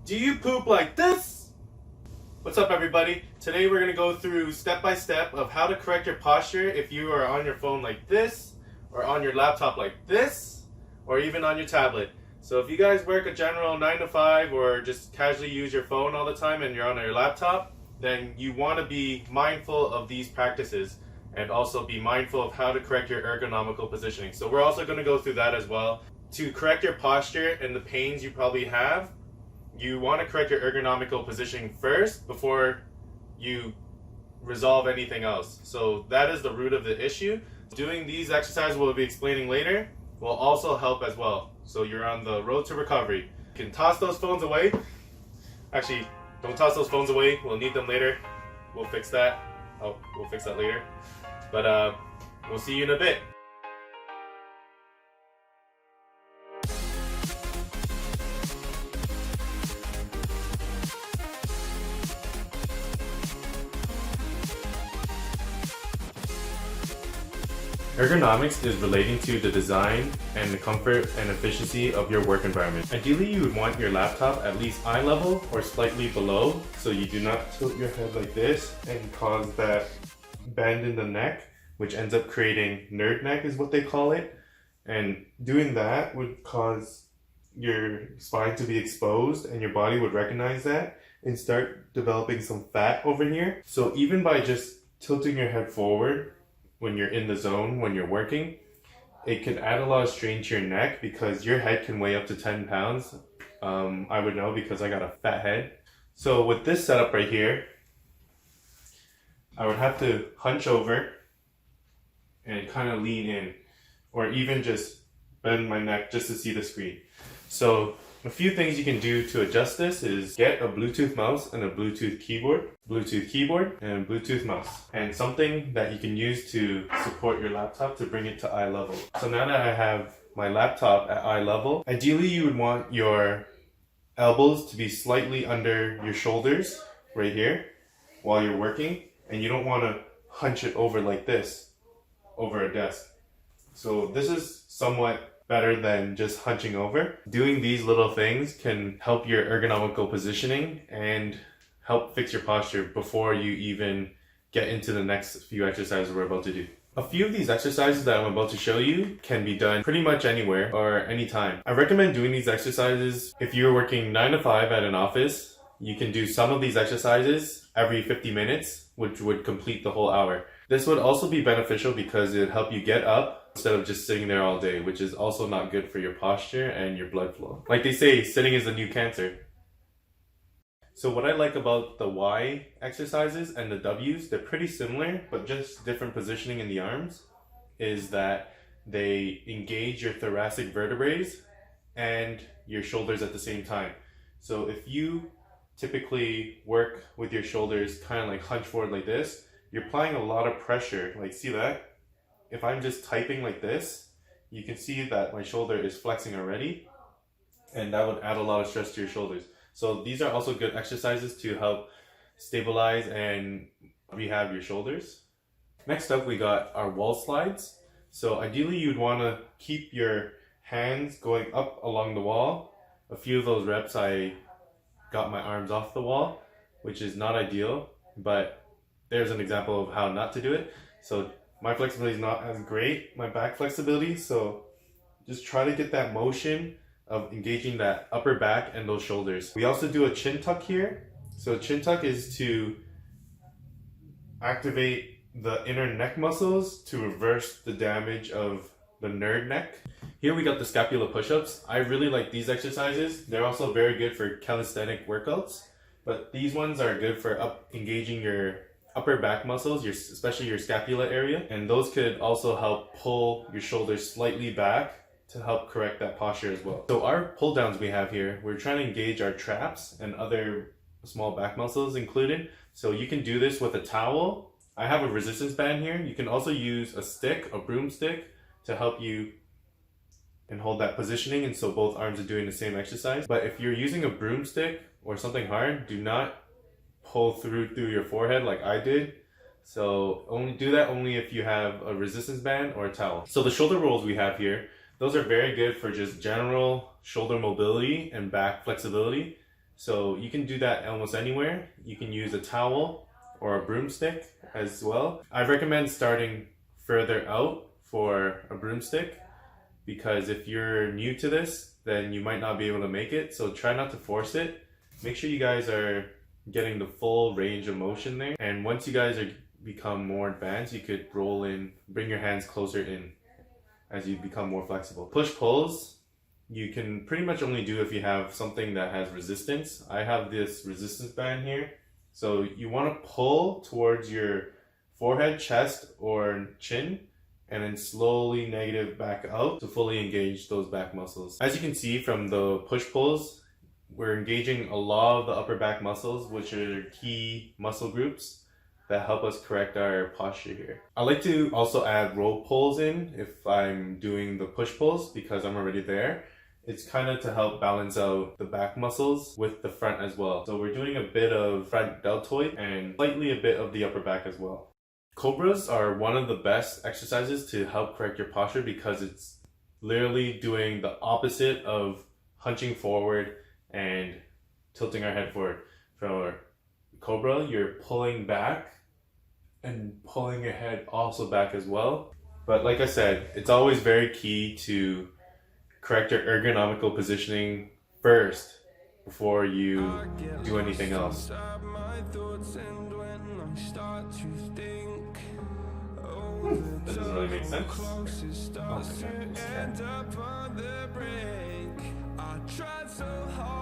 Do you poop like this? What's up, everybody? Today we're going to go through step by step of how to correct your posture if you are on your phone like this, or on your laptop like this, or even on your tablet. So if you guys work a general 9 to 5 or just casually use your phone all the time and you're on your laptop, then you want to be mindful of these practices and also be mindful of how to correct your ergonomical positioning. So we're also going to go through that as well. To correct your posture and the pains you probably have, you want to correct your ergonomical positioning first before you resolve anything else. So that is the root of the issue. Doing these exercises we'll be explaining later will also help as well. So you're on the road to recovery. You can toss those phones away. Actually, don't toss those phones away. We'll need them later. We'll fix that. Oh, we'll fix that later. But we'll see you in a bit. Ergonomics is relating to the design and the comfort and efficiency of your work environment. Ideally, you would want your laptop at least eye level or slightly below, so you do not tilt your head like this and cause that bend in the neck, which ends up creating nerd neck is what they call it. And doing that would cause your spine to be exposed and your body would recognize that and start developing some fat over here. So even by just tilting your head forward when you're in the zone, when you're working, it can add a lot of strain to your neck because your head can weigh up to 10 pounds. I would know because I got a fat head. So with this setup right here, I would have to hunch over and kind of lean in, or even just bend my neck just to see the screen. So a few things you can do to adjust this is get a Bluetooth mouse and a Bluetooth keyboard and Bluetooth mouse, and something that you can use to support your laptop to bring it to eye level. So now that I have my laptop at eye level, ideally you would want your elbows to be slightly under your shoulders right here while you're working, and you don't want to hunch it over like this over a desk. So this is somewhat better than just hunching over. Doing these little things can help your ergonomical positioning and help fix your posture before you even get into the next few exercises we're about to do. A few of these exercises that I'm about to show you can be done pretty much anywhere or anytime. I recommend doing these exercises if you're working 9 to 5 at an office. You can do some of these exercises every 50 minutes, which would complete the whole hour. This would also be beneficial because it would help you get up instead of just sitting there all day, which is also not good for your posture and your blood flow. Like they say, sitting is the new cancer. So what I like about the Y exercises and the W's, they're pretty similar, but just different positioning in the arms, is that they engage your thoracic vertebrae and your shoulders at the same time. So if you typically work with your shoulders kind of like hunch forward like this, you're applying a lot of pressure. Like, see that? If I'm just typing like this, you can see that my shoulder is flexing already, and that would add a lot of stress to your shoulders. So these are also good exercises to help stabilize and rehab your shoulders. Next up, we got our wall slides. So ideally you'd want to keep your hands going up along the wall. A few of those reps I got my arms off the wall, which is not ideal, but there's an example of how not to do it. So my flexibility is not as great, my back flexibility, so just try to get that motion of engaging that upper back and those shoulders. We also do a chin tuck here. So chin tuck is to activate the inner neck muscles to reverse the damage of the nerd neck. Here we got the Scapula Push-Ups. I really like these exercises. They're also very good for calisthenic workouts, but these ones are good for engaging your upper back muscles, especially your scapula area, and those could also help pull your shoulders slightly back to help correct that posture as well. So our pull downs we have here, we're trying to engage our traps and other small back muscles included. So you can do this with a towel. I have a resistance band here. You can also use a stick, a broomstick, to help you and hold that positioning, and so both arms are doing the same exercise. But if you're using a broomstick or something hard, do not pull through your forehead like I did. So only do that only if you have a resistance band or a towel. So the shoulder rolls we have here, those are very good for just general shoulder mobility and back flexibility. So you can do that almost anywhere. You can use a towel or a broomstick as well. I recommend starting further out for a broomstick, because if you're new to this, then you might not be able to make it. So try not to force it. Make sure you guys are getting the full range of motion there. And once you guys become more advanced, you could roll in, bring your hands closer in as you become more flexible. Push pulls, you can pretty much only do if you have something that has resistance. I have this resistance band here. So you want to pull towards your forehead, chest, or chin, and then slowly negative back out to fully engage those back muscles. As you can see from the push pulls, we're engaging a lot of the upper back muscles, which are key muscle groups that help us correct our posture here. I like to also add row pulls in if I'm doing the push pulls, because I'm already there. It's kind of to help balance out the back muscles with the front as well. So we're doing a bit of front deltoid and slightly a bit of the upper back as well. Cobras are one of the best exercises to help correct your posture, because it's literally doing the opposite of hunching forward and tilting our head forward. For Cobra, you're pulling back and pulling your head also back as well. But like I said, it's always very key to correct your ergonomical positioning first before you do anything else. That doesn't really make sense. Oh my God.